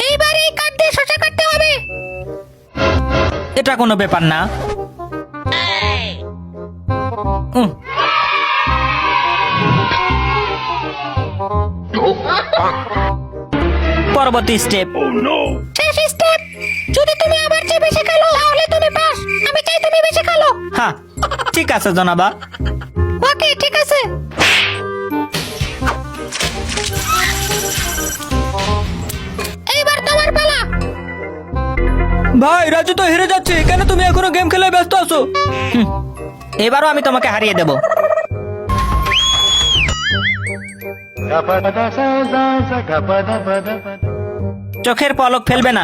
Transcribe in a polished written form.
এইবার এই কাঠ দিয়ে শসা কাটতে হবে। এটা কোনো ব্যাপার না। পরবর্তী স্টেপ। শেষ স্টেপ। যদি তুমি আবার চেয়ে বেশি খেলো তাহলে তুমি পাস। আমি চাই তুমি বেশি খেলো। হ্যাঁ ঠিক আছে জনাবা। ওকে ঠিক আছে। এইবার তোমার পালা। ভাই রাজু তো হেরে যাচ্ছে, কেন তুমি এখনো গেম খেলায় ব্যস্ত আছো? এবারও আমি তোমাকে হারিয়ে দেব। চোখের পলক ফেলবে না।